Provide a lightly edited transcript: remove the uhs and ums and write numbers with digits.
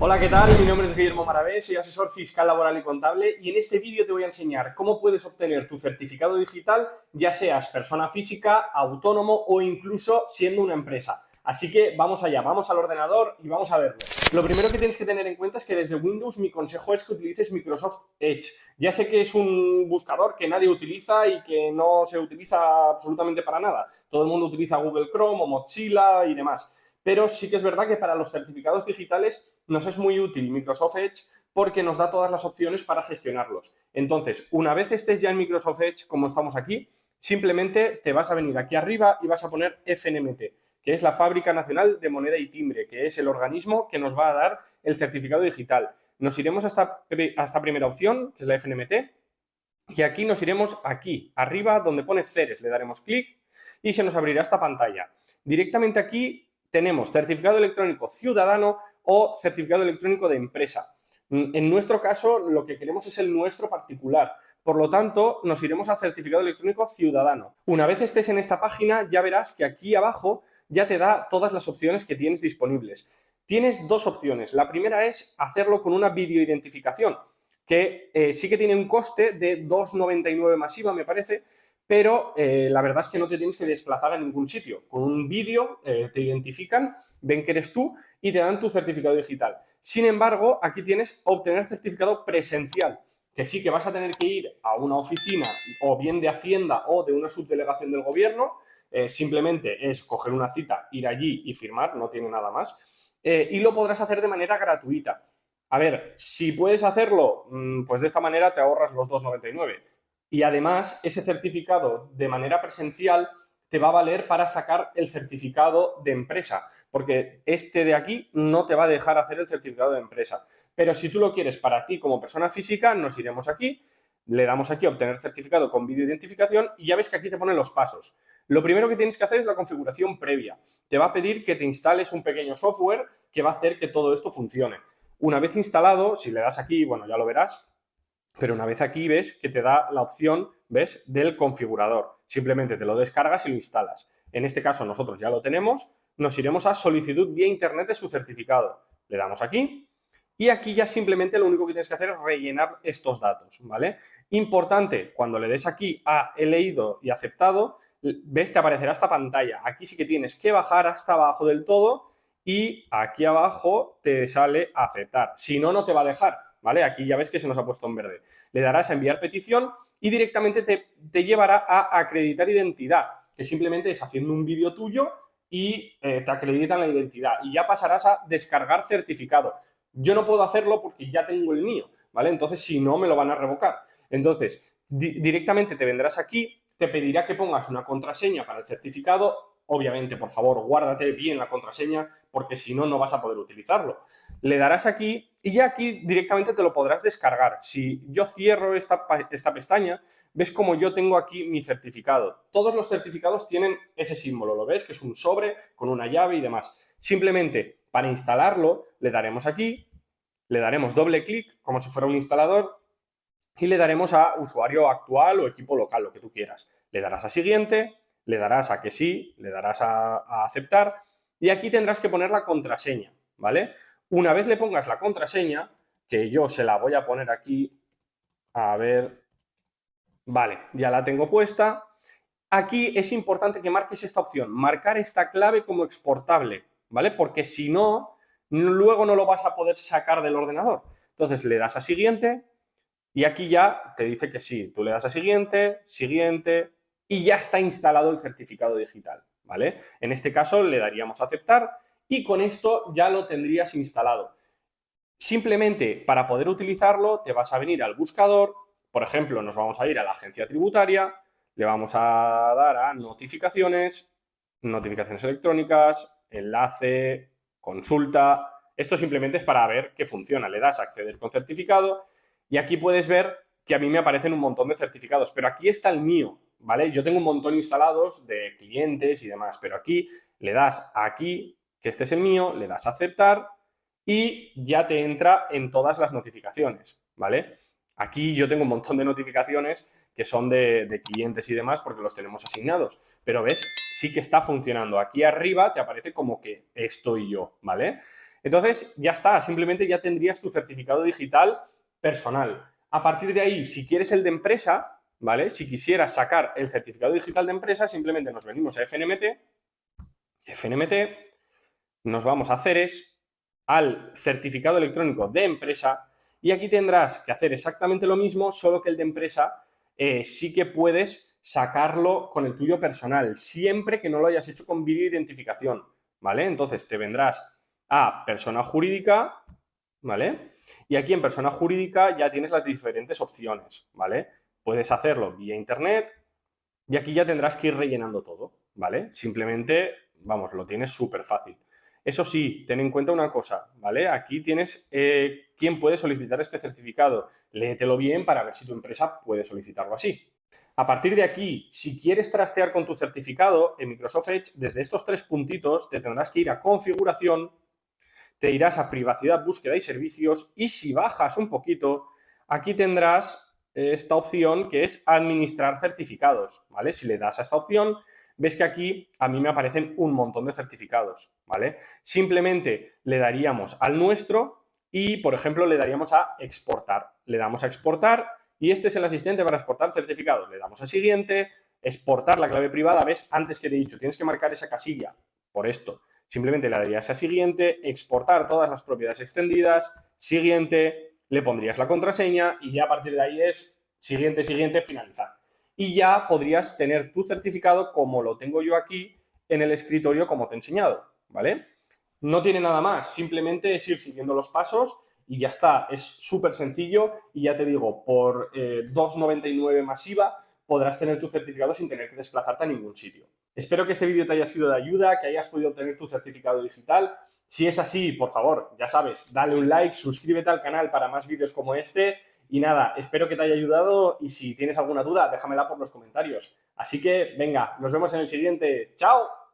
Hola, ¿qué tal? Mi nombre es Guillermo Marabé, soy asesor fiscal, laboral y contable y en este vídeo te voy a enseñar cómo puedes obtener tu certificado digital, ya seas persona física, autónomo o incluso siendo una empresa. Así que vamos allá, vamos al ordenador y vamos a verlo. Lo primero que tienes que tener en cuenta es que desde Windows mi consejo es que utilices Microsoft Edge. Ya sé que es un buscador que nadie utiliza y que no se utiliza absolutamente para nada. Todo el mundo utiliza Google Chrome o Mozilla y demás. Pero sí que es verdad que para los certificados digitales nos es muy útil Microsoft Edge porque nos da todas las opciones para gestionarlos. Entonces, una vez estés ya en Microsoft Edge, como estamos aquí, simplemente te vas a venir aquí arriba y vas a poner FNMT, que es la Fábrica Nacional de Moneda y Timbre, que es el organismo que nos va a dar el certificado digital. Nos iremos a esta primera opción, que es la FNMT, y aquí nos iremos aquí, arriba, donde pone CERES. Le daremos clic y se nos abrirá esta pantalla. Directamente aquí tenemos certificado electrónico ciudadano o certificado electrónico de empresa. En nuestro caso, lo que queremos es el nuestro particular. Por lo tanto, nos iremos a certificado electrónico ciudadano. Una vez estés en esta página, ya verás que aquí abajo ya te da todas las opciones que tienes disponibles. Tienes dos opciones. La primera es hacerlo con una videoidentificación, que sí que tiene un coste de 2,99 masiva, me parece, pero la verdad es que no te tienes que desplazar a ningún sitio. Con un vídeo te identifican, ven que eres tú y te dan tu certificado digital. Sin embargo, aquí tienes obtener certificado presencial, que sí que vas a tener que ir a una oficina o bien de Hacienda o de una subdelegación del gobierno. Simplemente es coger una cita, ir allí y firmar, no tiene nada más. Y lo podrás hacer de manera gratuita. A ver, si puedes hacerlo, pues de esta manera te ahorras los 2,99. Y además, ese certificado de manera presencial te va a valer para sacar el certificado de empresa, porque este de aquí no te va a dejar hacer el certificado de empresa. Pero si tú lo quieres para ti como persona física, nos iremos aquí, le damos aquí a obtener certificado con videoidentificación y ya ves que aquí te ponen los pasos. Lo primero que tienes que hacer es la configuración previa. Te va a pedir que te instales un pequeño software que va a hacer que todo esto funcione. Una vez instalado, si le das aquí, bueno, ya lo verás, pero una vez aquí ves que te da la opción, ¿ves?, del configurador. Simplemente te lo descargas y lo instalas. En este caso nosotros ya lo tenemos, nos iremos a solicitud vía internet de su certificado. Le damos aquí y aquí ya simplemente lo único que tienes que hacer es rellenar estos datos, ¿vale? Importante, cuando le des aquí a he leído y aceptado, ves, te aparecerá esta pantalla. Aquí sí que tienes que bajar hasta abajo del todo y aquí abajo te sale aceptar. Si no, no te va a dejar, ¿vale? Aquí ya ves que se nos ha puesto en verde. Le darás a enviar petición y directamente te llevará a acreditar identidad, que simplemente es haciendo un vídeo tuyo y te acreditan la identidad y ya pasarás a descargar certificado. Yo no puedo hacerlo porque ya tengo el mío, ¿vale? Entonces, si no, me lo van a revocar. Entonces, directamente te vendrás aquí, te pedirá que pongas una contraseña para el certificado. Obviamente, por favor, guárdate bien la contraseña porque si no, no vas a poder utilizarlo. Le darás aquí y ya aquí directamente te lo podrás descargar. Si yo cierro esta pestaña, ves como yo tengo aquí mi certificado. Todos los certificados tienen ese símbolo, ¿lo ves? Que es un sobre con una llave y demás. Simplemente para instalarlo le daremos aquí, le daremos doble clic como si fuera un instalador y le daremos a usuario actual o equipo local, lo que tú quieras. Le darás a siguiente, le darás a que sí, le darás a aceptar y aquí tendrás que poner la contraseña, ¿vale? Una vez le pongas la contraseña, que yo se la voy a poner aquí, a ver, vale, ya la tengo puesta. Aquí es importante que marques esta opción, marcar esta clave como exportable, ¿vale? Porque si no, luego no lo vas a poder sacar del ordenador. Entonces le das a siguiente y aquí ya te dice que sí. Tú le das a siguiente, siguiente y ya está instalado el certificado digital, ¿vale? En este caso le daríamos a aceptar y con esto ya lo tendrías instalado. Simplemente para poder utilizarlo te vas a venir al buscador, por ejemplo, nos vamos a ir a la agencia tributaria, le vamos a dar a notificaciones, notificaciones electrónicas, enlace, consulta. Esto simplemente es para ver que funciona. Le das a acceder con certificado y aquí puedes ver que a mí me aparecen un montón de certificados, pero aquí está el mío, ¿vale? Yo tengo un montón instalados de clientes y demás, pero aquí le das aquí, que este es el mío, le das a aceptar y ya te entra en todas las notificaciones, ¿vale? Aquí yo tengo un montón de notificaciones que son de clientes y demás porque los tenemos asignados, pero ves, sí que está funcionando. Aquí arriba te aparece como que estoy yo, ¿vale? Entonces, ya está, simplemente ya tendrías tu certificado digital personal. A partir de ahí, si quieres el de empresa, ¿vale? Si quisieras sacar el certificado digital de empresa, simplemente nos venimos a FNMT, nos vamos a Ceres, al certificado electrónico de empresa, y aquí tendrás que hacer exactamente lo mismo, solo que el de empresa sí que puedes sacarlo con el tuyo personal, siempre que no lo hayas hecho con vídeo identificación, ¿vale? Entonces te vendrás a persona jurídica, ¿vale? Y aquí en persona jurídica ya tienes las diferentes opciones, ¿vale? Puedes hacerlo vía internet y aquí ya tendrás que ir rellenando todo, ¿vale? Simplemente, vamos, lo tienes súper fácil. Eso sí, ten en cuenta una cosa, ¿vale? Aquí tienes quién puede solicitar este certificado. Léetelo bien para ver si tu empresa puede solicitarlo así. A partir de aquí, si quieres trastear con tu certificado, en Microsoft Edge, desde estos 3 puntitos, te tendrás que ir a configuración, te irás a privacidad, búsqueda y servicios, y si bajas un poquito, aquí tendrás esta opción que es administrar certificados, ¿vale? Si le das a esta opción, ves que aquí a mí me aparecen un montón de certificados, ¿vale? Simplemente le daríamos al nuestro y, por ejemplo, le daríamos a exportar. Le damos a exportar y este es el asistente para exportar certificados. Le damos a siguiente, exportar la clave privada, ¿ves? Antes que te he dicho, tienes que marcar esa casilla por esto. Simplemente le darías a siguiente, exportar todas las propiedades extendidas, siguiente, le pondrías la contraseña y ya a partir de ahí es siguiente, siguiente, finalizar. Y ya podrías tener tu certificado como lo tengo yo aquí en el escritorio como te he enseñado, ¿vale? No tiene nada más, simplemente es ir siguiendo los pasos y ya está, es súper sencillo y ya te digo, por 2,99 masiva podrás tener tu certificado sin tener que desplazarte a ningún sitio. Espero que este vídeo te haya sido de ayuda, que hayas podido obtener tu certificado digital. Si es así, por favor, ya sabes, dale un like, suscríbete al canal para más vídeos como este y nada, espero que te haya ayudado y si tienes alguna duda, déjamela por los comentarios. Así que, venga, nos vemos en el siguiente. ¡Chao!